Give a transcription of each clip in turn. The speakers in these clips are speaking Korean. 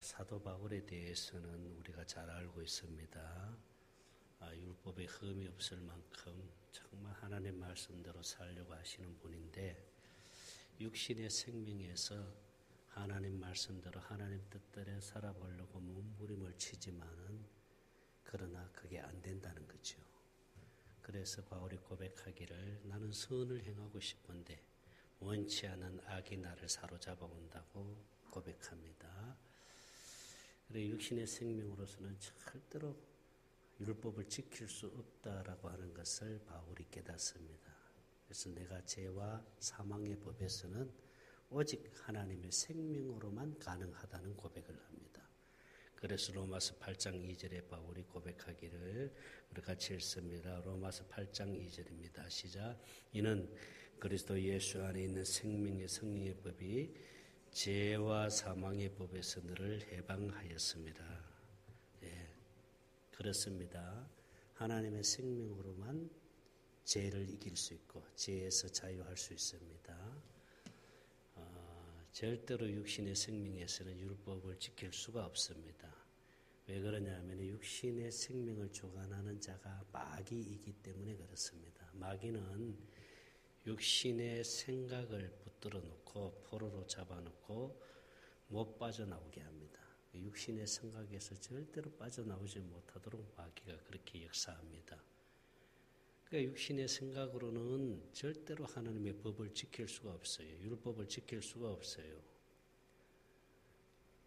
사도 바울에 대해서는 우리가 잘 알고 있습니다. 율법에 흠이 없을 만큼 정말 하나님 말씀대로 살려고 하시는 분인데, 육신의 생명에서 하나님 말씀대로 하나님 뜻대로 살아보려고 몸부림을 치지만은 그러나 그게 안 된다는 거죠. 그래서 바울이 고백하기를 나는 선을 행하고 싶은데 원치 않은 악이 나를 사로잡아 온다고 고백합니다. 그래 육신의 생명으로서는 절대로 율법을 지킬 수 없다라고 하는 것을 바울이 깨닫습니다. 그래서 내가 죄와 사망의 법에서는 오직 하나님의 생명으로만 가능하다는 고백을 합니다. 그래서 로마서 8장 2절에 바울이 고백하기를 우리 같이 읽습니다. 로마서 8장 2절입니다. 시작. 이는 그리스도 예수 안에 있는 생명의 성령의 법이 죄와 사망의 법에서 너를 해방하였습니다. 예, 그렇습니다. 하나님의 생명으로만 죄를 이길 수 있고 죄에서 자유할 수 있습니다. 절대로 육신의 생명에서는 율법을 지킬 수가 없습니다. 왜 그러냐면 육신의 생명을 주관하는 자가 마귀이기 때문에 그렇습니다. 마귀는 육신의 생각을 붙들어 놓고 포로로 잡아놓고 못 빠져나오게 합니다. 육신의 생각에서 절대로 빠져나오지 못하도록 마귀가 그렇게 역사합니다. 그러니까 육신의 생각으로는 절대로 하나님의 법을 지킬 수가 없어요. 율법을 지킬 수가 없어요.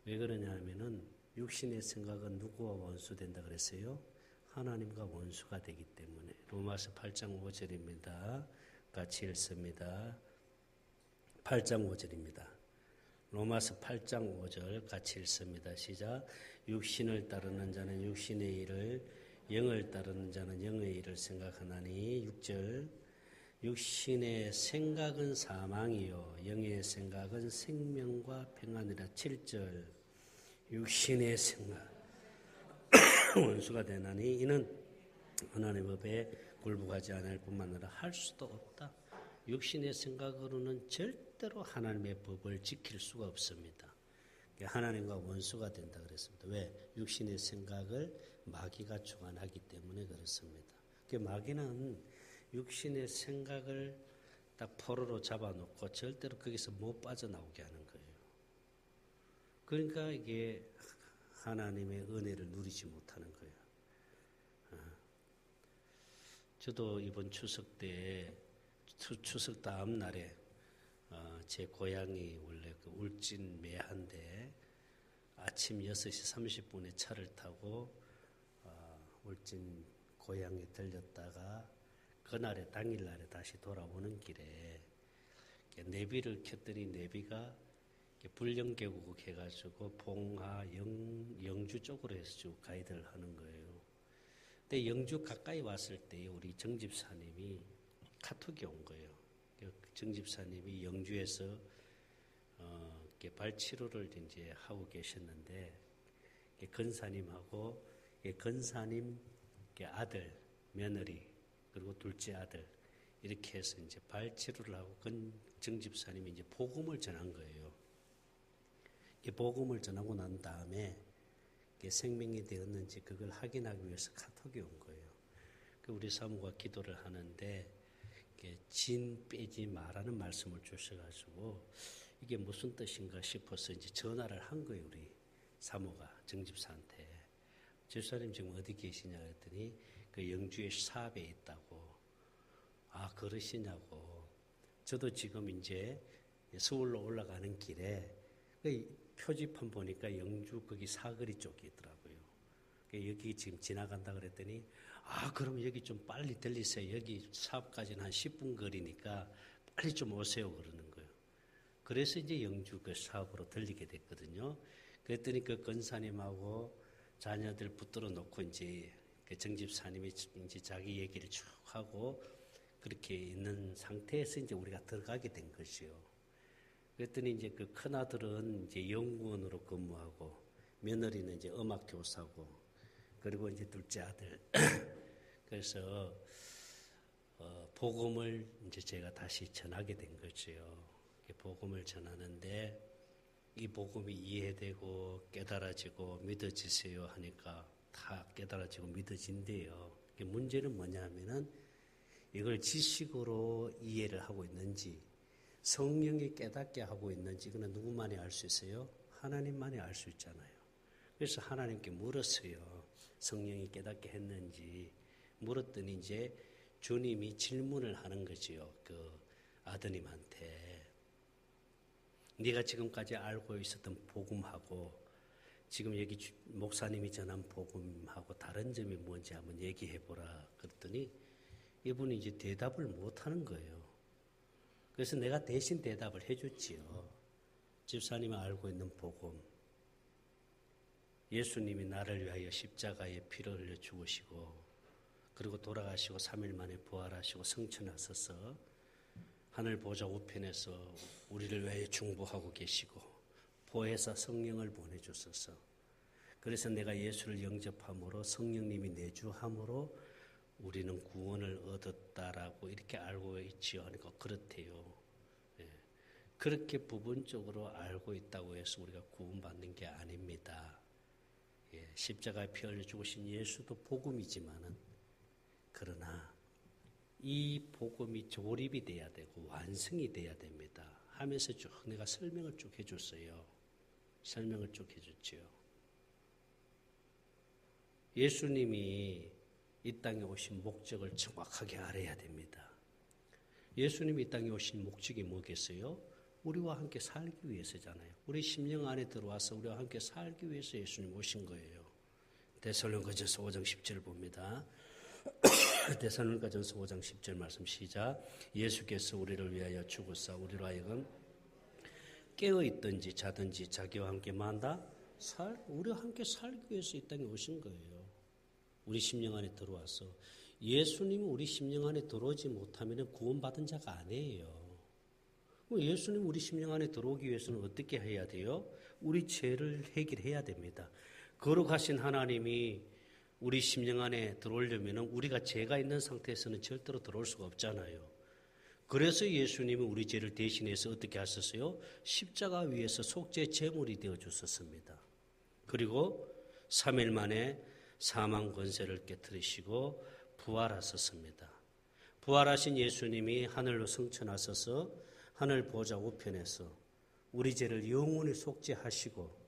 왜 그러냐 하면은 육신의 생각은 누구와 원수된다 그랬어요? 하나님과 원수가 되기 때문에. 로마서 8장 5절입니다. 같이 읽습니다. 8장 5절입니다. 로마서 8장 5절 같이 읽습니다. 시작. 육신을 따르는 자는 육신의 일을, 영을 따르는 자는 영의 일을 생각하나니. 6절. 육신의 생각은 사망이요 영의 생각은 생명과 평안이라. 7절. 육신의 생각 원수가 되나니 이는 하나님의 법에 굴복하지 않을 뿐만 아니라 할 수도 없다. 육신의 생각으로는 절대로 하나님의 법을 지킬 수가 없습니다. 하나님과 원수가 된다 그랬습니다. 왜? 육신의 생각을 마귀가 주관하기 때문에 그렇습니다. 마귀는 육신의 생각을 딱 포로로 잡아놓고 절대로 거기서 못 빠져나오게 하는 거예요. 그러니까 이게 하나님의 은혜를 누리지 못하는 거예요. 저도 이번 추석 때 추석 다음 날에 제 고향이 원래 그 울진 매한데 아침 6시 30분에 차를 타고 울진 고향에 들렸다가 그날에 당일날에 다시 돌아오는 길에 내비를 켰더니 내비가 불령계곡 해가지고 봉화 영주 쪽으로 해서 쭉 가이드를 하는 거예요. 근데 영주 가까이 왔을 때 우리 정집사님이 카톡이 온 거예요. 정집사님이 영주에서 발치료를 이제 하고 계셨는데 건사님하고 건사님 아들, 며느리 그리고 둘째 아들 이렇게 해서 이제 발치료를 하고 정집사님이 이제 복음을 전한 거예요. 복음을 전하고 난 다음에 생명이 되었는지 그걸 확인하기 위해서 카톡이 온 거예요. 우리 사모가 기도를 하는데 진 빼지 마라는 말씀을 주셔가지고 이게 무슨 뜻인가 싶어서 이제 전화를 한 거예요. 우리 사모가 정집사한테. 집사님 지금 어디 계시냐 그랬더니 그 영주의 사업에 있다고. 아 그러시냐고. 저도 지금 이제 서울로 올라가는 길에 표지판 보니까 영주 거기 사거리 쪽에 있더라고요. 여기 지금 지나간다 그랬더니 아 그럼 여기 좀 빨리 들리세요. 여기 사업까지는 한 10분 거리니까 빨리 좀 오세요 그러는 거예요. 그래서 이제 영주 그 사업으로 들리게 됐거든요. 그랬더니 그 건사님하고 자녀들 붙들어 놓고 이제 그 정집사님이 이제 자기 얘기를 쭉 하고 그렇게 있는 상태에서 이제 우리가 들어가게 된 것이요. 그랬더니 이제 그 큰아들은 이제 연구원으로 근무하고 며느리는 이제 음악교사고 그리고 이제 둘째 아들. 그래서 복음을 이제 제가 다시 전하게 된 거지요. 복음을 전하는데 이 복음이 이해되고 깨달아지고 믿어지세요 하니까 다 깨달아지고 믿어진대요. 문제는 뭐냐면은 이걸 지식으로 이해를 하고 있는지 성령이 깨닫게 하고 있는지 그는 누구만이 알 수 있어요? 하나님만이 알 수 있잖아요. 그래서 하나님께 물었어요. 성령이 깨닫게 했는지 물었더니 이제 주님이 질문을 하는 거지요. 그 아드님한테 네가 지금까지 알고 있었던 복음하고 지금 여기 목사님이 전한 복음하고 다른 점이 뭔지 한번 얘기해 보라. 그랬더니 이분이 이제 대답을 못 하는 거예요. 그래서 내가 대신 대답을 해줬지요. 집사님이 알고 있는 복음. 예수님이 나를 위하여 십자가에 피를 흘려 죽으시고 그리고 돌아가시고 3일 만에 부활하시고 성천하셔서 하늘 보좌 우편에서 우리를 위하여 중보하고 계시고 보혜사 성령을 보내주셔서 그래서 내가 예수를 영접함으로 성령님이 내주함으로 우리는 구원을 얻었다라고 이렇게 알고 있지요. 그러니까 그렇대요. 예. 그렇게 부분적으로 알고 있다고 해서 우리가 구원받는 게 아닙니다. 예. 십자가에 피 흘려 죽으신 예수도 복음이지만은 그러나 이 복음이 조립이 돼야 되고 완성이 돼야 됩니다. 하면서 쭉 내가 설명을 쭉 해줬어요. 설명을 쭉 해줬지요. 예수님이 이 땅에 오신 목적을 정확하게 알아야 됩니다. 예수님이 이 땅에 오신 목적이 뭐겠어요? 우리와 함께 살기 위해서잖아요. 우리 심령 안에 들어와서 우리와 함께 살기 위해서 예수님 오신 거예요. 데살로니가전서 5장 10절 봅니다. 데살로니가전서 5장 10절 말씀 시작. 예수께서 우리를 위하여 죽으사 우리로 하여금 깨어있든지 자든지 자기와 함께 만다 우리와 함께 살기 위해서 이 땅에 오신 거예요. 우리 심령 안에 들어와서 예수님이 우리 심령 안에 들어오지 못하면 구원받은 자가 아니에요. 예수님 우리 심령 안에 들어오기 위해서는 어떻게 해야 돼요? 우리 죄를 해결해야 됩니다. 거룩하신 하나님이 우리 심령 안에 들어오려면 우리가 죄가 있는 상태에서는 절대로 들어올 수가 없잖아요. 그래서 예수님이 우리 죄를 대신해서 어떻게 하셨어요? 십자가 위에서 속죄 제물이 되어 주셨습니다. 그리고 3일 만에 사망 권세를 깨뜨리시고 부활하셨습니다. 부활하신 예수님이 하늘로 승천하셔서 하늘 보좌 우편에서 우리 죄를 영원히 속죄하시고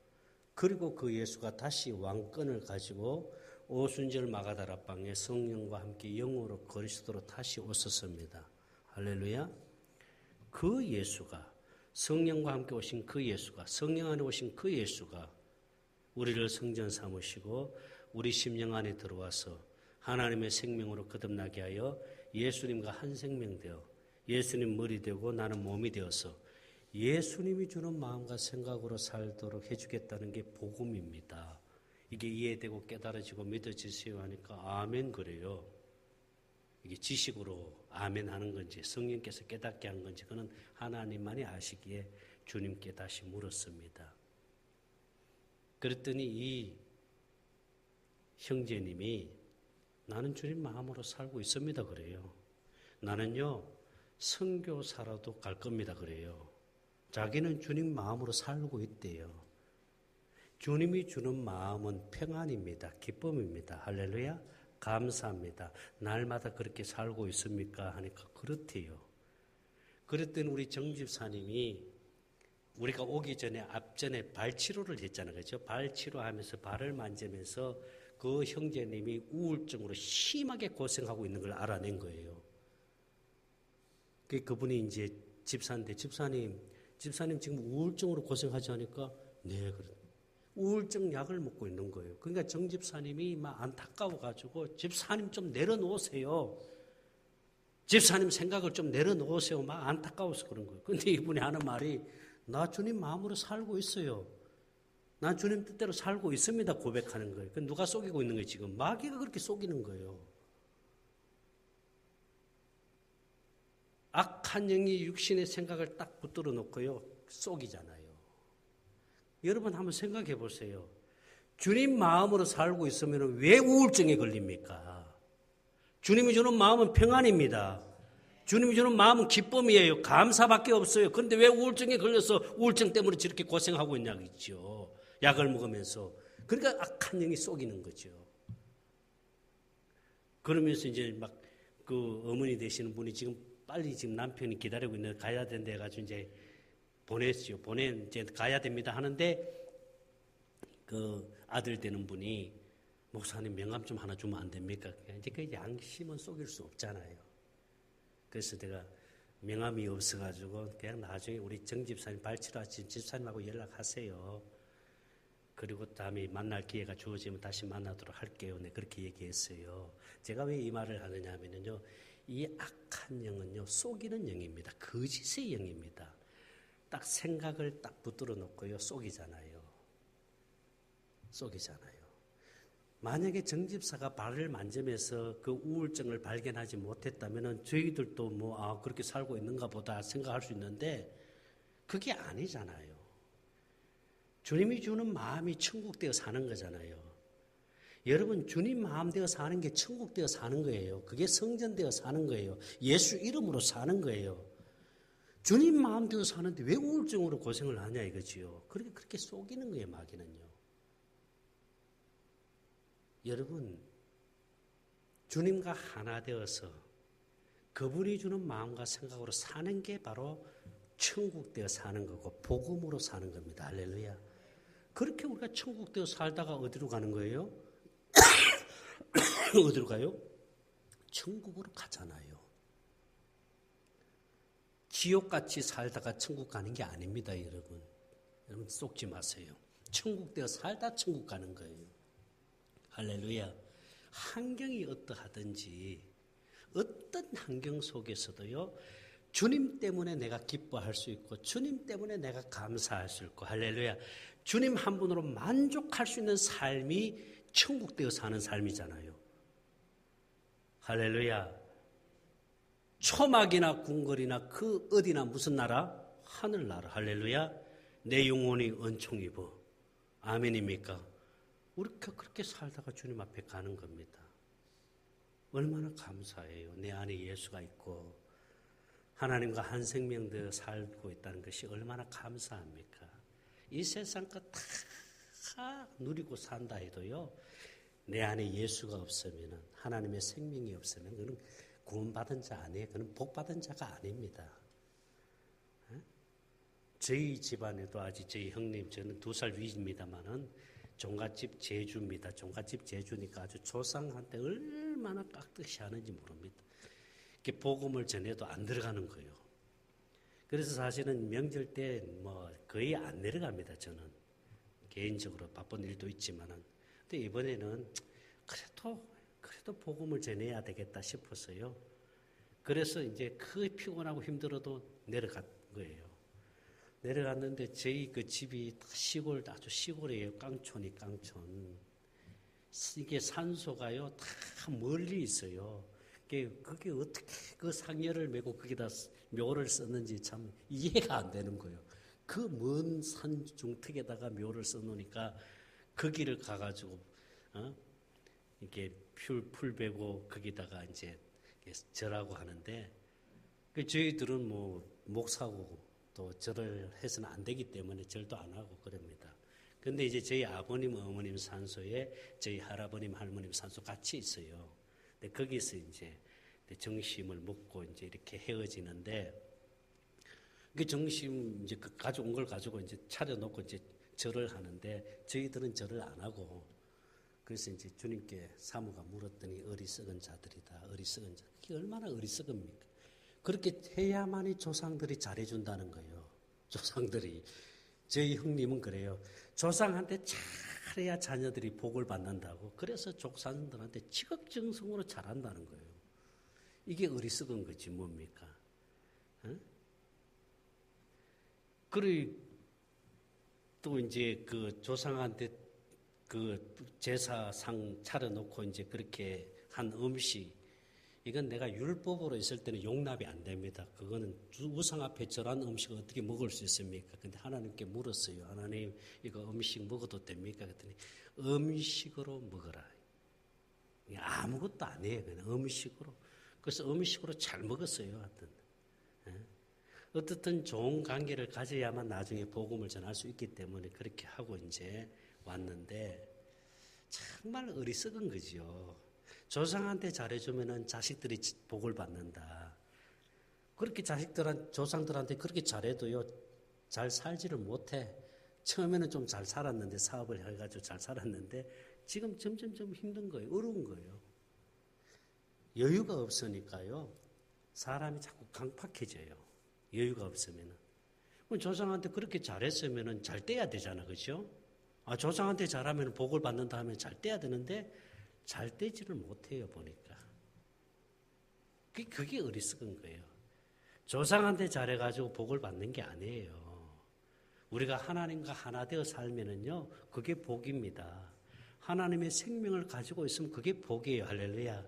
그리고 그 예수가 다시 왕권을 가지고 오순절 마가다라 방에 성령과 함께 영으로 그리스도로 다시 오셨습니다. 할렐루야. 그 예수가 성령과 함께 오신 그 예수가 성령 안에 오신 그 예수가 우리를 성전 삼으시고 우리 심령 안에 들어와서 하나님의 생명으로 거듭나게 하여 예수님과 한 생명 되어 예수님 머리 되고 나는 몸이 되어서 예수님이 주는 마음과 생각으로 살도록 해주겠다는 게 복음입니다. 이게 이해되고 깨달아지고 믿어지세요 하니까 아멘 그래요. 이게 지식으로 아멘 하는 건지 성령께서 깨닫게 한 건지 그는 하나님만이 아시기에 주님께 다시 물었습니다. 그랬더니 이 형제님이 나는 주님 마음으로 살고 있습니다 그래요. 나는요 선교사라도 갈 겁니다 그래요. 자기는 주님 마음으로 살고 있대요. 주님이 주는 마음은 평안입니다. 기쁨입니다. 할렐루야. 감사합니다. 날마다 그렇게 살고 있습니까? 하니까 그렇대요. 그랬더니 우리 정집사님이 우리가 오기 전에 앞전에 발치료를 했잖아요. 그렇죠? 발치료하면서 발을 만지면서 그 형제님이 우울증으로 심하게 고생하고 있는 걸 알아낸 거예요. 그분이 이제 집사인데 집사님 지금 우울증으로 고생하지 않으니까 네 그래. 우울증 약을 먹고 있는 거예요. 그러니까 정 집사님이 막 안타까워가지고 집사님 좀 내려놓으세요. 집사님 생각을 좀 내려놓으세요. 막 안타까워서 그런 거예요. 근데 이분이 하는 말이 나 주님 마음으로 살고 있어요. 난 주님 뜻대로 살고 있습니다. 고백하는 거예요. 그 누가 속이고 있는 거예요 지금? 마귀가 그렇게 속이는 거예요. 악한 영이 육신의 생각을 딱 붙들어 놓고요. 속이잖아요. 여러분 한번 생각해 보세요. 주님 마음으로 살고 있으면 왜 우울증에 걸립니까? 주님이 주는 마음은 평안입니다. 주님이 주는 마음은 기쁨이에요. 감사밖에 없어요. 그런데 왜 우울증에 걸려서 우울증 때문에 저렇게 고생하고 있냐겠죠. 약을 먹으면서. 그러니까 악한 영이 속이는 거죠. 그러면서 이제 막 그 어머니 되시는 분이 지금 빨리 지금 남편이 기다리고 있는데 가야 된다 해가지고 이제 보냈죠. 이제 가야 됩니다 하는데 그 아들 되는 분이 목사님 명함 좀 하나 주면 안 됩니까? 이제 그 양심은 속일 수 없잖아요. 그래서 내가 명함이 없어가지고 그냥 나중에 우리 정 집사님 발치라 집사님하고 연락하세요. 그리고 다음에 만날 기회가 주어지면 다시 만나도록 할게요. 네, 그렇게 얘기했어요. 제가 왜 이 말을 하느냐 하면요. 이 악한 영은요, 속이는 영입니다. 거짓의 영입니다. 딱 생각을 딱 붙들어 놓고요, 속이잖아요. 만약에 정집사가 발을 만지면서 그 우울증을 발견하지 못했다면 저희들도 그렇게 살고 있는가 보다 생각할 수 있는데 그게 아니잖아요. 주님이 주는 마음이 천국 되어 사는 거잖아요. 여러분, 주님 마음 되어 사는 게 천국 되어 사는 거예요. 그게 성전 되어 사는 거예요. 예수 이름으로 사는 거예요. 주님 마음 되어 사는데 왜 우울증으로 고생을 하냐 이거지요. 그렇게 속이는 거예요, 마귀는요. 여러분, 주님과 하나 되어서 그분이 주는 마음과 생각으로 사는 게 바로 천국 되어 사는 거고 복음으로 사는 겁니다. 할렐루야. 그렇게 우리가 천국 되어 살다가 어디로 가는 거예요? 어디로 가요? 천국으로 가잖아요. 지옥같이 살다가 천국 가는 게 아닙니다, 여러분. 여러분 속지 마세요. 천국 되어 살다 천국 가는 거예요. 할렐루야. 환경이 어떠하든지 어떤 환경 속에서도요, 주님 때문에 내가 기뻐할 수 있고 주님 때문에 내가 감사할 수 있고, 할렐루야. 주님 한 분으로 만족할 수 있는 삶이 천국 되어 사는 삶이잖아요. 할렐루야. 초막이나 궁궐이나 그 어디나 무슨 나라? 하늘나라. 할렐루야. 내 영혼이 은총 입어. 아멘입니까? 우리가 그렇게 살다가 주님 앞에 가는 겁니다. 얼마나 감사해요. 내 안에 예수가 있고 하나님과 한 생명 되어 살고 있다는 것이 얼마나 감사합니까? 이 세상 거 다 누리고 산다 해도요, 내 안에 예수가 없으면, 하나님의 생명이 없으면 그는 구원받은 자 아니에요. 그는 복받은 자가 아닙니다. 저희 집안에도 아직 저희 형님, 저는 2살 위입니다만은 종갓집 제주입니다. 종갓집 제주니까 아주 조상한테 얼마나 깍듯이 하는지 모릅니다. 이렇게 복음을 전해도 안 들어가는 거예요. 그래서 사실은 명절 때 거의 안 내려갑니다. 저는 개인적으로 바쁜 일도 있지만은. 근데 이번에는 그래도 복음을 전해야 되겠다 싶어서요. 그래서 이제 거의 피곤하고 힘들어도 내려간 거예요. 내려갔는데 저희 그 집이 시골, 아주 시골이에요. 깡촌이 깡촌. 이게 산소가요, 다 멀리 있어요. 그게 어떻게 그 상여를 메고 거기다 묘를 썼는지 참 이해가 안 되는 거예요. 그 먼 산 중턱에다가 묘를 써놓으니까 거기를 가가지고 이렇게 풀 베고 거기다가 이제 절하고 하는데, 저희들은 목사고 또 절을 해서는 안 되기 때문에 절도 안 하고 그럽니다. 근데 이제 저희 아버님, 어머님 산소에 저희 할아버님, 할머님 산소 같이 있어요. 근데 거기서 이제 정심을 먹고 이제 이렇게 헤어지는데, 그 정심 이제 가져온 걸 가지고 이제 차려놓고 이제 절을 하는데, 저희들은 절을 안 하고, 그래서 이제 주님께 사모가 물었더니 어리석은 자들이다. 어리석은 자. 그게 얼마나 어리석습니까? 그렇게 해야만이 조상들이 잘해준다는 거예요. 조상들이. 저희 형님은 그래요. 조상한테 잘해야 자녀들이 복을 받는다고. 그래서 조상들한테 지극정성으로 잘한다는 거예요. 이게 어리석은 거지 뭡니까? 그리고 또 이제 그 조상한테 그 제사상 차려놓고 이제 그렇게 한 음식, 이건 내가 율법으로 있을 때는 용납이 안 됩니다. 그거는 우상 앞에 절한 음식을 어떻게 먹을 수 있습니까? 근데 하나님께 물었어요. 하나님, 이거 음식 먹어도 됩니까? 그랬더니 음식으로 먹어라. 아무것도 아니에요. 그냥 음식으로. 그래서 음식으로 잘 먹었어요. 하여튼. 예? 어떻든 좋은 관계를 가져야만 나중에 복음을 전할 수 있기 때문에 그렇게 하고 이제 왔는데 정말 어리석은 거죠. 조상한테 잘해주면은 자식들이 복을 받는다. 그렇게 조상들한테 그렇게 잘해도요, 잘 살지를 못해. 처음에는 좀 잘 살았는데, 사업을 해가지고 잘 살았는데, 지금 점점점 힘든 거예요. 어려운 거예요. 여유가 없으니까요, 사람이 자꾸 강팍해져요. 여유가 없으면은. 조상한테 그렇게 잘했으면은 잘 떼야 되잖아. 그죠? 조상한테 잘하면 복을 받는다 하면 잘 떼야 되는데, 잘 떼지를 못해요, 보니까. 그게 어리석은 거예요. 조상한테 잘해가지고 복을 받는 게 아니에요. 우리가 하나님과 하나 되어 살면은요, 그게 복입니다. 하나님의 생명을 가지고 있으면 그게 복이에요. 할렐루야.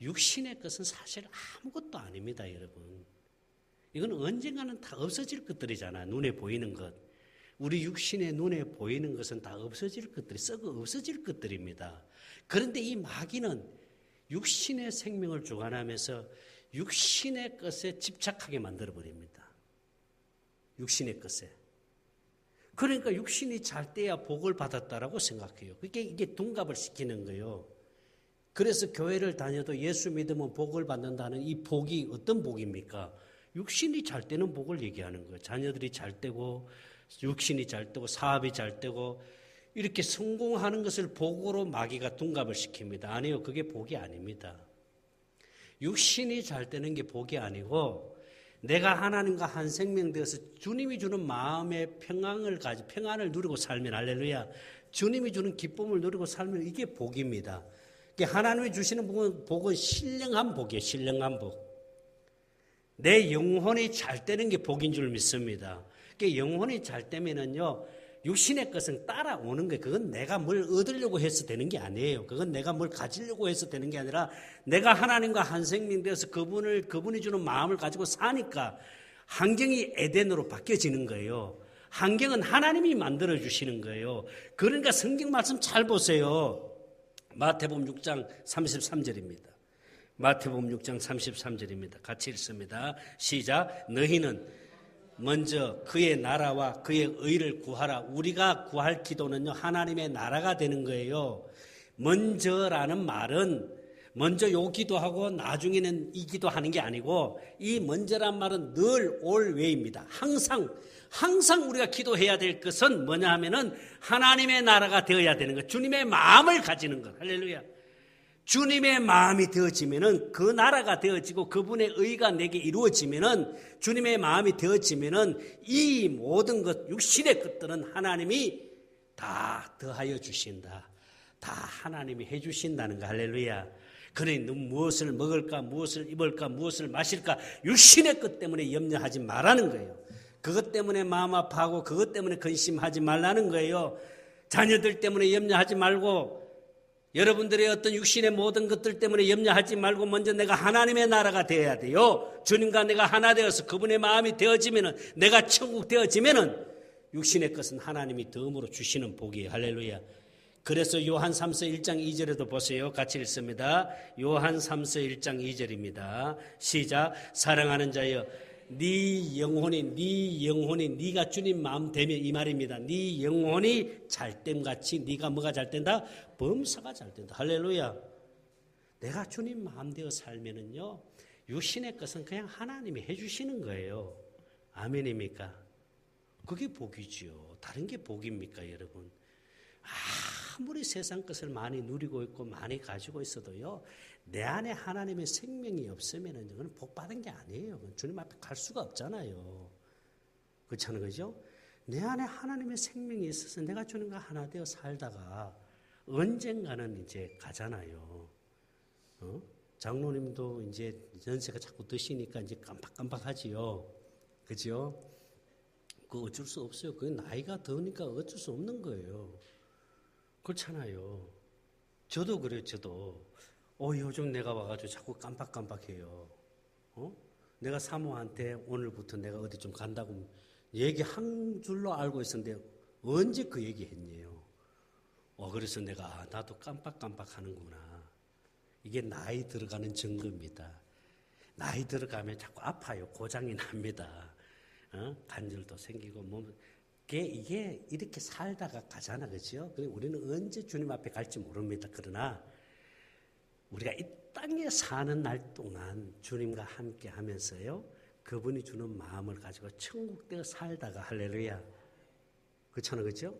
육신의 것은 사실 아무것도 아닙니다, 여러분. 이건 언젠가는 다 없어질 것들이잖아. 눈에 보이는 것. 우리 육신의 눈에 보이는 것은 다 없어질 것들이, 썩어 없어질 것들입니다. 그런데 이 마귀는 육신의 생명을 주관하면서 육신의 것에 집착하게 만들어버립니다. 육신의 것에. 그러니까 육신이 잘 돼야 복을 받았다라고 생각해요. 이게 둔갑을 시키는 거예요. 그래서 교회를 다녀도 예수 믿으면 복을 받는다는 이 복이 어떤 복입니까? 육신이 잘 되는 복을 얘기하는 거예요. 자녀들이 잘 되고 육신이 잘 되고 사업이 잘 되고 이렇게 성공하는 것을 복으로 마귀가 둔갑을 시킵니다. 아니요, 그게 복이 아닙니다. 육신이 잘 되는 게 복이 아니고 내가 하나님과 한 생명 되어서 주님이 주는 마음의 평안을 누리고 살면, 할렐루야, 주님이 주는 기쁨을 누리고 살면 이게 복입니다. 하나님이 주시는 복은 신령한 복이에요. 신령한 복. 내 영혼이 잘 되는 게 복인 줄 믿습니다. 영혼이 잘 되면은요, 육신의 것은 따라오는 거예요. 그건 내가 뭘 얻으려고 해서 되는 게 아니에요. 그건 내가 뭘 가지려고 해서 되는 게 아니라 내가 하나님과 한 생명 되어서 그분이 주는 마음을 가지고 사니까 환경이 에덴으로 바뀌어지는 거예요. 환경은 하나님이 만들어 주시는 거예요. 그러니까 성경 말씀 잘 보세요. 마태복음 6장 33절입니다. 마태복음 6장 33절입니다. 같이 읽습니다. 시작. 너희는 먼저 그의 나라와 그의 의를 구하라. 우리가 구할 기도는요, 하나님의 나라가 되는 거예요. 먼저라는 말은 먼저 요 기도하고 나중에는 이 기도하는 게 아니고, 이 먼저란 말은 늘 alway입니다. 항상 우리가 기도해야 될 것은 뭐냐 하면은 하나님의 나라가 되어야 되는 것. 주님의 마음을 가지는 것. 할렐루야. 주님의 마음이 되어지면은 그 나라가 되어지고 그분의 의가 내게 이루어지면은, 주님의 마음이 되어지면은 이 모든 것, 육신의 것들은 하나님이 다 더하여 주신다. 다 하나님이 해 주신다는 거. 할렐루야. 그러니 너 무엇을 먹을까, 무엇을 입을까, 무엇을 마실까, 육신의 것 때문에 염려하지 말라는 거예요. 그것 때문에 마음 아파하고 그것 때문에 근심하지 말라는 거예요. 자녀들 때문에 염려하지 말고, 여러분들의 어떤 육신의 모든 것들 때문에 염려하지 말고 먼저 내가 하나님의 나라가 되어야 돼요. 주님과 내가 하나 되어서 그분의 마음이 되어지면은, 내가 천국 되어지면은 육신의 것은 하나님이 덤으로 주시는 복이에요. 할렐루야. 그래서 요한 3서 1장 2절에도 보세요. 같이 읽습니다. 요한 3서 1장 2절입니다. 시작. 사랑하는 자여, 네 영혼이 네가 주님 마음 되면, 이 말입니다. 네 영혼이 잘됨 같이 네가 뭐가 잘 된다? 범사가 잘 된다. 할렐루야. 내가 주님 마음 되어 살면은요, 육신의 것은 그냥 하나님이 해주시는 거예요. 아멘입니까? 그게 복이지요. 다른 게 복입니까, 여러분? 아무리 세상 것을 많이 누리고 있고 많이 가지고 있어도요, 내 안에 하나님의 생명이 없으면 그건 복 받은 게 아니에요. 주님 앞에 갈 수가 없잖아요. 그렇잖아요, 그죠? 내 안에 하나님의 생명이 있어서 내가 주님과 하나 되어 살다가 언젠가는 이제 가잖아요. 장로님도 이제 연세가 자꾸 드시니까 이제 깜빡깜빡하지요. 그죠? 그거 어쩔 수 없어요. 그 나이가 드니까 어쩔 수 없는 거예요. 그렇잖아요. 저도 그래요, 저도. 요즘 내가 와가지고 자꾸 깜빡깜빡해요. 내가 사모한테 오늘부터 내가 어디 좀 간다고 얘기한 줄로 알고 있었는데 언제 그 얘기 했네요. 그래서 내가 나도 깜빡깜빡 하는구나. 이게 나이 들어가는 증거입니다. 나이 들어가면 자꾸 아파요. 고장이 납니다. 관절도 생기고 몸. 이게 이렇게 살다가 가잖아, 그렇죠? 그래 우리는 언제 주님 앞에 갈지 모릅니다. 그러나 우리가 이 땅에 사는 날 동안 주님과 함께 하면서요, 그분이 주는 마음을 가지고 천국되어 살다가 할렐루야. 그렇잖아요, 그렇죠?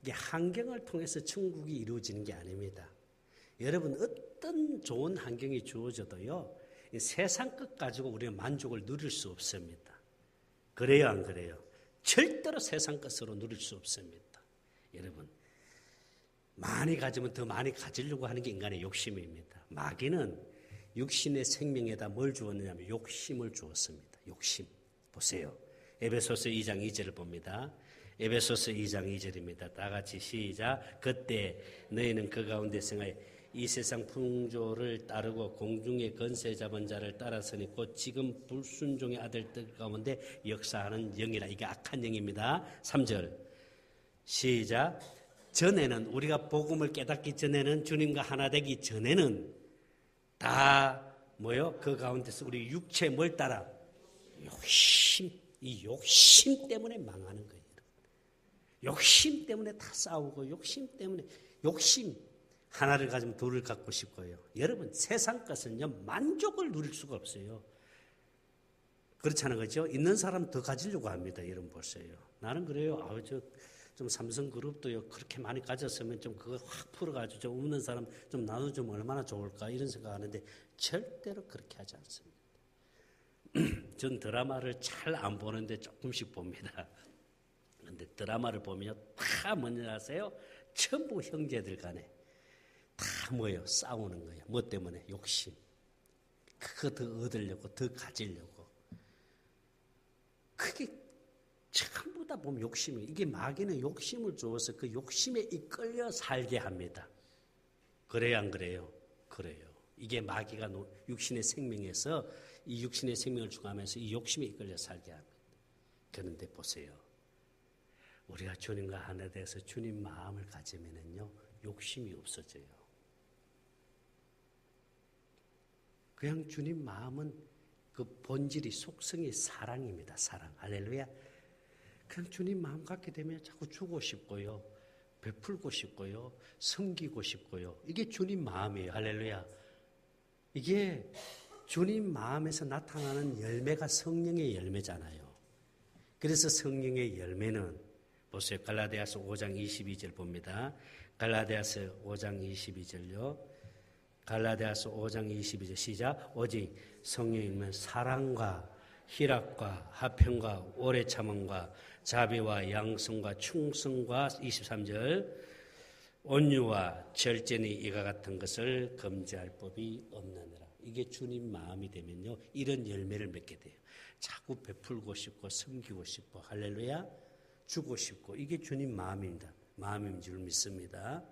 이게 환경을 통해서 천국이 이루어지는 게 아닙니다. 여러분 어떤 좋은 환경이 주어져도요, 이 세상 것 가지고 우리가 만족을 누릴 수 없습니다. 그래요, 안 그래요? 절대로 세상 것으로 누릴 수 없습니다. 여러분 많이 가지면 더 많이 가지려고 하는 게 인간의 욕심입니다. 마귀는 육신의 생명에다 뭘 주었느냐면 욕심을 주었습니다. 욕심. 보세요. 에베소서 2장 2절을 봅니다. 에베소서 2장 2절입니다. 다 같이 시작. 그때 너희는 그 가운데 생하여 이 세상 풍조를 따르고 공중의 권세 잡은 자를 따라서니 곧 지금 불순종의 아들들 가운데 역사하는 영이라. 이게 악한 영입니다. 3절 시작. 전에는 우리가 복음을 깨닫기 전에는 주님과 하나 되기 전에는 다 뭐요? 그 가운데서 우리 육체 뭘 따라? 욕심. 이 욕심 때문에 망하는 거예요. 욕심 때문에 다 싸우고 욕심 때문에 욕심. 하나를 가지면 둘을 갖고 싶고요. 여러분 세상 것은요 만족을 누릴 수가 없어요. 그렇잖아요, 그렇죠? 있는 사람 더 가지려고 합니다. 여러분 보세요. 나는 그래요. 좀 삼성그룹도요 그렇게 많이 가졌으면 좀 그거 확 풀어가지고 좀 없는 사람 좀 나눠주면 얼마나 좋을까 이런 생각하는데 절대로 그렇게 하지 않습니다. 전 드라마를 잘 안 보는데 조금씩 봅니다. 그런데 드라마를 보면 다 뭔지 아세요? 전부 형제들 간에 다 뭐예요? 싸우는 거예요. 뭐 때문에? 욕심. 그거 더 얻으려고, 더 가지려고. 그게 전부 다 보면 욕심이에요. 이게 마귀는 욕심을 주어서 그 욕심에 이끌려 살게 합니다. 그래요, 안 그래요? 그래요. 이게 마귀가 육신의 생명에서 이 육신의 생명을 주가면서 이 욕심에 이끌려 살게 합니다. 그런데 보세요. 우리가 주님과 하나 돼서 주님 마음을 가지면은요, 욕심이 없어져요. 그냥 주님 마음은 그 본질이 속성이 사랑입니다. 사랑. 할렐루야. 그냥 주님 마음 갖게 되면 자꾸 주고 싶고요. 베풀고 싶고요. 섬기고 싶고요. 이게 주님 마음이에요. 할렐루야. 이게 주님 마음에서 나타나는 열매가 성령의 열매잖아요. 그래서 성령의 열매는 보세요. 갈라디아서 5장 22절 봅니다. 갈라디아서 5장 22절요. 갈라디아서 5장 22절 시작. 오직 성령이면 사랑과 희락과 화평과 오래 참음과 자비와 양성과 충성과 23절 온유와 절제니 이와 같은 것을 금지할 법이 없느니라. 이게 주님 마음이 되면요 이런 열매를 맺게 돼요. 자꾸 베풀고 싶고 섬기고 싶고 할렐루야 주고 싶고 이게 주님 마음입니다. 마음인 줄 믿습니다.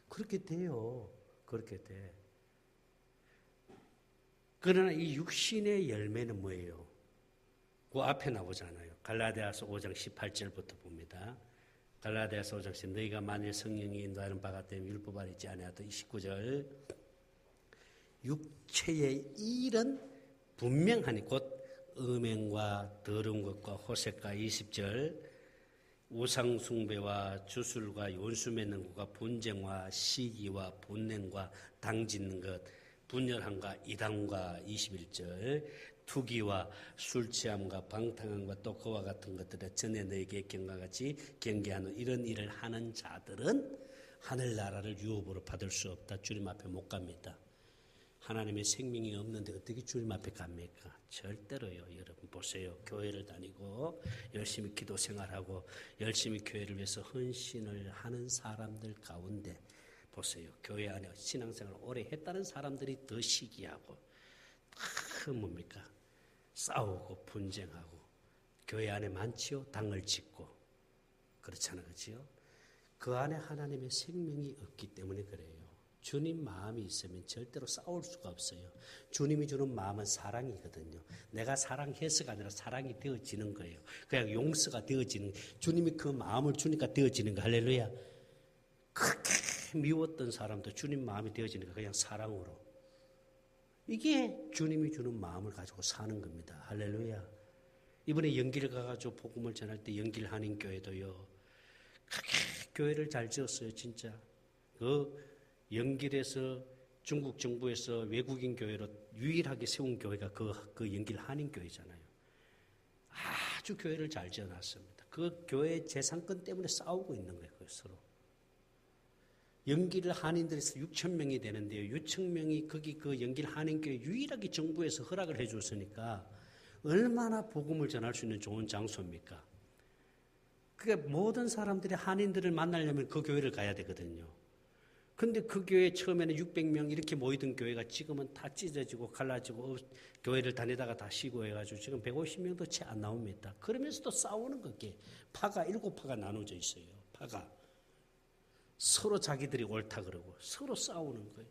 그렇게 돼요. 그렇게 돼. 그러나 이 육신의 열매는 뭐예요? 그 앞에 나오잖아요. 갈라디아서 5장 18절부터 봅니다. 갈라디아서 5장 10절 너희가 만일 성령이 인도하는 바가 되면 율법 아래 있지 아니하던 19절 육체의 일은 분명하니 곧 음행과 더러운 것과 호색과 20절 우상 숭배와 주술과 원수 맺는 것과 분쟁과 시기와 분냉과 당짓는 것 분열함과 이단과 21절 투기와 술 취함과 방탕함과 또 그와 같은 것들에 전에 너에게 경과 같이 경계하는 이런 일을 하는 자들은 하늘나라를 유업으로 받을 수 없다. 주님 앞에 못 갑니다. 하나님의 생명이 없는데 어떻게 주님 앞에 갑니까? 절대로요. 여러분 보세요. 교회를 다니고 열심히 기도 생활하고 열심히 교회를 위해서 헌신을 하는 사람들 가운데 보세요. 교회 안에 신앙생활을 오래 했다는 사람들이 더 시기하고 다 뭡니까? 싸우고 분쟁하고 교회 안에 많지요. 당을 짓고 그렇잖아요. 그렇지요? 그 안에 하나님의 생명이 없기 때문에 그래요. 주님 마음이 있으면 절대로 싸울 수가 없어요. 주님이 주는 마음은 사랑이거든요. 내가 사랑해서가 아니라 사랑이 되어지는 거예요. 그냥 용서가 되어지는 거예요. 주님이 그 마음을 주니까 되어지는 거. 할렐루야. 그렇게 미웠던 사람도 주님 마음이 되어지니까 그냥 사랑으로. 이게 주님이 주는 마음을 가지고 사는 겁니다. 할렐루야. 이번에 연길 가가지고 복음을 전할 때 연길 한인교회도요. 크게 교회를 잘 지었어요. 진짜. 그 연길에서 중국 정부에서 외국인 교회로 유일하게 세운 교회가 그 연길 한인교회잖아요. 아주 교회를 잘 지어놨습니다. 그 교회 재산권 때문에 싸우고 있는 거예요. 서로. 연길 한인들에서 6천 명이 되는데요. 6천 명이 거기 그 연길 한인교회 유일하게 정부에서 허락을 해줬으니까 얼마나 복음을 전할 수 있는 좋은 장소입니까? 그러니까 모든 사람들이 한인들을 만나려면 그 교회를 가야 되거든요. 근데 그 교회 처음에는 600명 이렇게 모이던 교회가 지금은 다 찢어지고 갈라지고 교회를 다니다가 다 쉬고 해가지고 지금 150명도 채 안 나옵니다. 그러면서 또 싸우는 거게 파가 7파가 나눠져 있어요. 파가 서로 자기들이 옳다 그러고 서로 싸우는 거예요.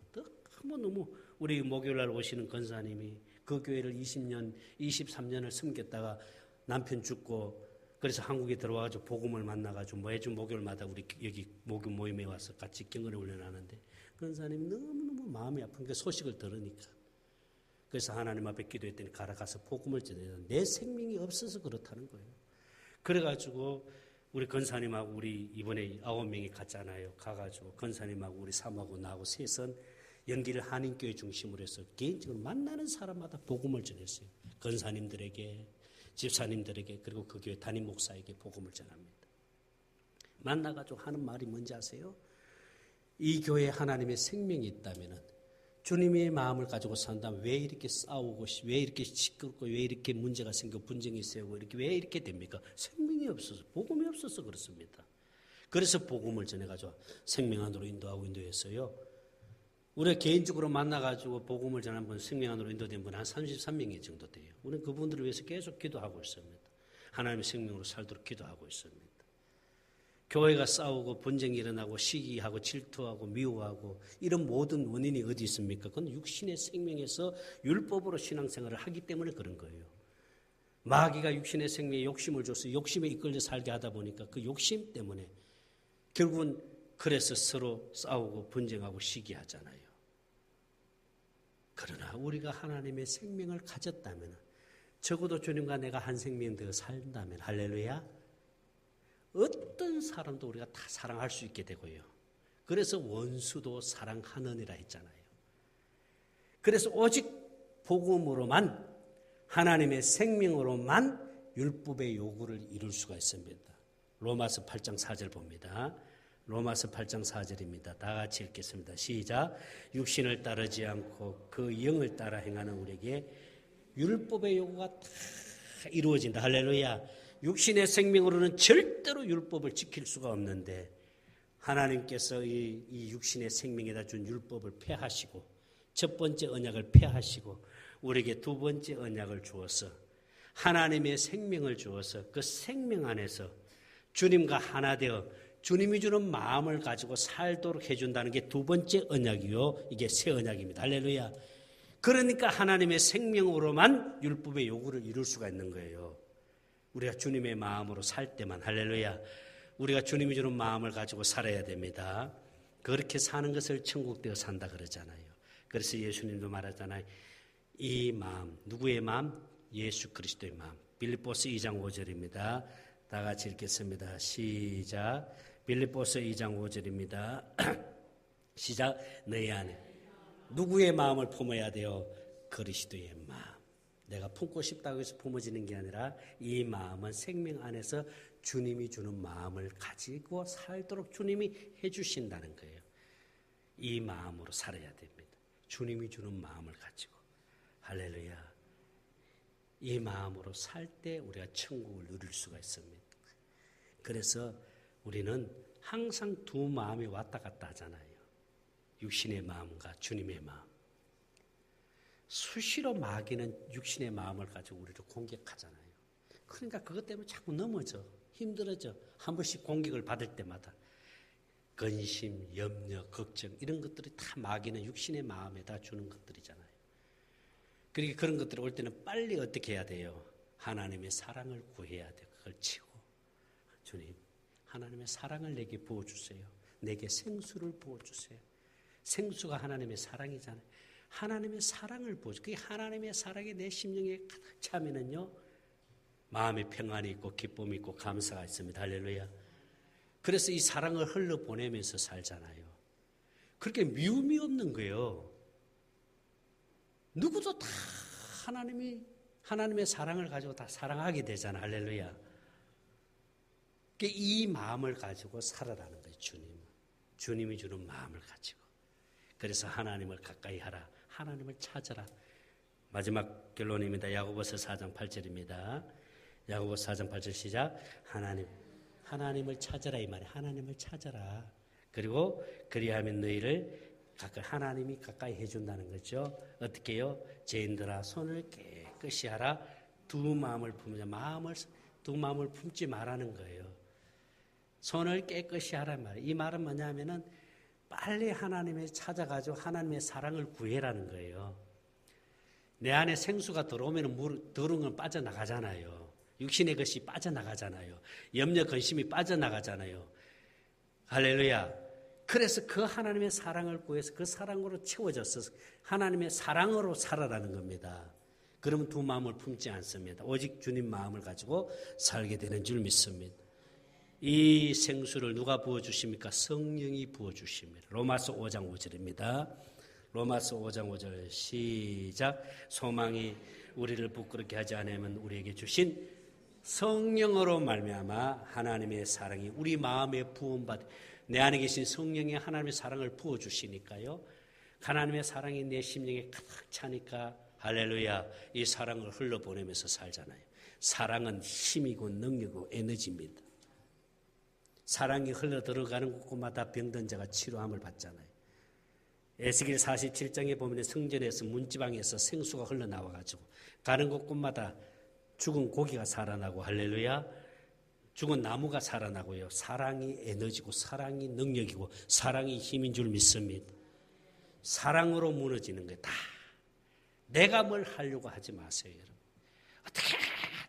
너무 우리 목요일날 오시는 권사님이 그 교회를 20년, 23년을 섬겼다가 남편 죽고 그래서 한국에 들어와가지고 복음을 만나가지고 매주 목요일마다 우리 여기 목요 모임에 와서 같이 경건을 훈련하는데 권사님이 너무너무 마음이 아픈 그 소식을 들으니까 그래서 하나님 앞에 기도했더니 가서 복음을 전해야 내 생명이 없어서 그렇다는 거예요. 그래가지고 우리 권사님하고 우리 이번에 9명이 갔잖아요. 가가지고 권사님하고 우리 사모하고 나하고 셋은 연길 한인교회 중심으로 해서 개인적으로 만나는 사람마다 복음을 전했어요. 권사님들에게, 집사님들에게, 그리고 그 교회 담임 목사에게 복음을 전합니다. 만나가지고 하는 말이 뭔지 아세요? 이 교회에 하나님의 생명이 있다면 주님의 마음을 가지고 산다면 왜 이렇게 싸우고 왜 이렇게 시끄럽고 왜 이렇게 문제가 생겨 분쟁이 세우고 이렇게 왜 이렇게 됩니까? 생명이 없어서 복음이 없어서 그렇습니다. 그래서 복음을 전해가지고 생명 안으로 인도했어요. 우리가 개인적으로 만나가지고 복음을 전한 분 생명 안으로 인도된 분 한 33명이 정도 돼요. 우리는 그분들을 위해서 계속 기도하고 있습니다. 하나님의 생명으로 살도록 기도하고 있습니다. 교회가 싸우고 분쟁이 일어나고 시기하고 질투하고 미워하고 이런 모든 원인이 어디 있습니까? 그건 육신의 생명에서 율법으로 신앙생활을 하기 때문에 그런 거예요. 마귀가 육신의 생명에 욕심을 줘서 욕심에 이끌려 살게 하다 보니까 그 욕심 때문에 결국은 그래서 서로 싸우고 분쟁하고 시기하잖아요. 그러나 우리가 하나님의 생명을 가졌다면 적어도 주님과 내가 한 생명 더 산다면 할렐루야. 어떤 사람도 우리가 다 사랑할 수 있게 되고요. 그래서 원수도 사랑하느니라 했잖아요. 그래서 오직 복음으로만 하나님의 생명으로만 율법의 요구를 이룰 수가 있습니다. 로마서 8장 4절 봅니다. 로마서 8장 4절입니다. 다 같이 읽겠습니다. 시작. 육신을 따르지 않고 그 영을 따라 행하는 우리에게 율법의 요구가 다 이루어진다. 할렐루야. 육신의 생명으로는 절대로 율법을 지킬 수가 없는데 하나님께서 이 육신의 생명에다 준 율법을 폐하시고 첫 번째 언약을 폐하시고 우리에게 두 번째 언약을 주어서 하나님의 생명을 주어서 그 생명 안에서 주님과 하나 되어 주님이 주는 마음을 가지고 살도록 해준다는 게 두 번째 언약이요. 이게 새 언약입니다. 할렐루야. 그러니까 하나님의 생명으로만 율법의 요구를 이룰 수가 있는 거예요. 우리가 주님의 마음으로 살 때만 할렐루야. 우리가 주님이 주는 마음을 가지고 살아야 됩니다. 그렇게 사는 것을 천국 되어 산다 그러잖아요. 그래서 예수님도 말하잖아요. 이 마음, 누구의 마음? 예수 그리스도의 마음. 빌립보서 2장 5절입니다. 다 같이 읽겠습니다. 시작. 빌립보서 2장 5절입니다. 시작. 너희 안에 누구의 마음을 품어야 돼요? 그리스도의 마음. 내가 품고 싶다고 해서 품어지는 게 아니라 이 마음은 생명 안에서 주님이 주는 마음을 가지고 살도록 주님이 해주신다는 거예요. 이 마음으로 살아야 됩니다. 주님이 주는 마음을 가지고. 할렐루야. 이 마음으로 살 때 우리가 천국을 누릴 수가 있습니다. 그래서 우리는 항상 두 마음이 왔다 갔다 하잖아요. 육신의 마음과 주님의 마음. 수시로 마귀는 육신의 마음을 가지고 우리를 공격하잖아요. 그러니까 그것 때문에 자꾸 넘어져. 힘들어져. 한 번씩 공격을 받을 때마다. 근심, 염려, 걱정 이런 것들이 다 마귀는 육신의 마음에다 주는 것들이잖아요. 그러니까 그런 것들이 올 때는 빨리 어떻게 해야 돼요? 하나님의 사랑을 구해야 돼요. 그걸 치고. 주님, 하나님의 사랑을 내게 부어주세요. 내게 생수를 부어주세요. 생수가 하나님의 사랑이잖아요. 하나님의 사랑을 보여줘. 그게 하나님의 사랑이 내 심령에 가득 차면은요, 마음에 평안이 있고 기쁨이 있고 감사가 있습니다. 할렐루야. 그래서 이 사랑을 흘러보내면서 살잖아요. 그렇게 미움이 없는 거예요. 누구도 다 하나님의 사랑을 가지고 다 사랑하게 되잖아. 할렐루야. 이 마음을 가지고 살아라는 거예요. 주님이 주는 마음을 가지고. 그래서 하나님을 가까이 하라. 하나님을 찾아라. 마지막 결론입니다. 야고보서 4장 8절입니다. 야고보서 4장 8절 시작. 하나님을 찾아라 이 말이에요. 하나님을 찾아라. 그리고 그리하면 너희를 하나님이 가까이 해준다는 거죠. 어떻게 해요? 죄인들아 손을 깨끗이 하라. 두 마음을 품지 말라는 거예요. 손을 깨끗이 하란 말이에요. 이 말은 뭐냐면은 빨리 하나님을 찾아가지고 하나님의 사랑을 구해라는 거예요. 내 안에 생수가 들어오면 더러운 건 빠져나가잖아요. 육신의 것이 빠져나가잖아요. 염려 근심이 빠져나가잖아요. 할렐루야. 그래서 그 하나님의 사랑을 구해서 그 사랑으로 채워져서 하나님의 사랑으로 살아라는 겁니다. 그러면 두 마음을 품지 않습니다. 오직 주님 마음을 가지고 살게 되는 줄 믿습니다. 이 생수를 누가 부어주십니까? 성령이 부어주십니다. 로마서 5장 5절입니다. 로마서 5장 5절 시작. 소망이 우리를 부끄럽게 하지 않으면 우리에게 주신 성령으로 말미암아 하나님의 사랑이 우리 마음에 부음받아 내 안에 계신 성령이 하나님의 사랑을 부어주시니까요. 하나님의 사랑이 내 심령에 가득 차니까 할렐루야 이 사랑을 흘러보내면서 살잖아요. 사랑은 힘이고 능력이고 에너지입니다. 사랑이 흘러들어가는 곳마다 병든 자가 치료함을 받잖아요. 에스겔 47장에 보면 성전에서 문지방에서 생수가 흘러나와가지고 가는 곳곳마다 죽은 고기가 살아나고 할렐루야 죽은 나무가 살아나고요. 사랑이 에너지고 사랑이 능력이고 사랑이 힘인 줄 믿습니다. 사랑으로 무너지는 게 다. 내가 뭘 하려고 하지 마세요. 여러분. 어떻게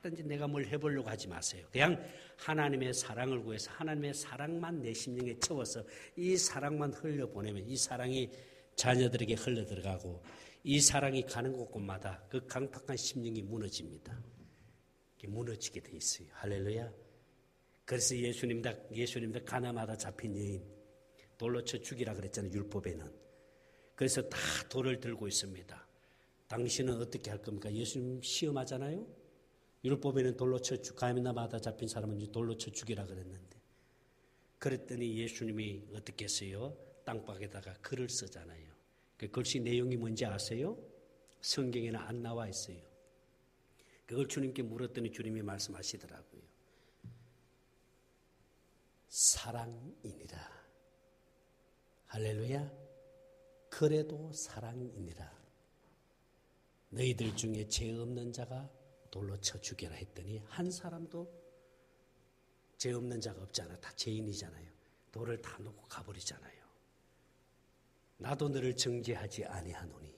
하든지 내가 뭘 해보려고 하지 마세요. 그냥 하나님의 사랑을 구해서 하나님의 사랑만 내 심령에 채워서 이 사랑만 흘려보내면 이 사랑이 자녀들에게 흘러들어가고 이 사랑이 가는 곳곳마다 그 강팍한 심령이 무너집니다. 무너지게 돼 있어요. 할렐루야. 그래서 예수님도 가나마다 잡힌 여인 돌로 쳐 죽이라 그랬잖아요. 율법에는. 그래서 다 돌을 들고 있습니다. 당신은 어떻게 할 겁니까? 예수님 시험하잖아요. 율법에는 돌로 쳐 가나마다 잡힌 사람은 돌로 쳐 죽이라 그랬는데 그랬더니 예수님이 어떻게 했어요? 땅바닥에다가 글을 쓰잖아요. 그 글씨 내용이 뭔지 아세요? 성경에는 안 나와 있어요. 그걸 주님께 물었더니 주님이 말씀하시더라고요. 사랑이니라. 할렐루야. 그래도 사랑이니라. 너희들 중에 죄 없는 자가 돌로 쳐 죽여라 했더니 한 사람도 죄 없는 자가 없잖아. 다 죄인이잖아요. 돌을 다 놓고 가버리잖아요. 나도 너를 정죄하지 아니하노니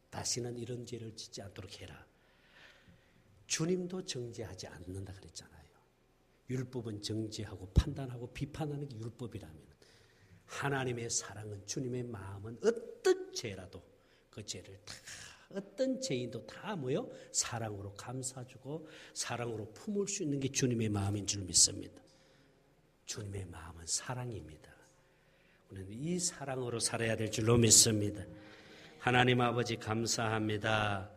다시는 이런 죄를 짓지 않도록 해라. 주님도 정죄하지 않는다 그랬잖아요. 율법은 정죄하고 판단하고 비판하는 게 율법이라면 하나님의 사랑은 주님의 마음은 어떤 죄라도 그 죄를 다 어떤 죄인도 다 뭐요? 사랑으로 감싸주고 사랑으로 품을 수 있는 게 주님의 마음인 줄 믿습니다. 주님의 마음은 사랑입니다. 우리는 이 사랑으로 살아야 될 줄로 믿습니다. 하나님 아버지 감사합니다.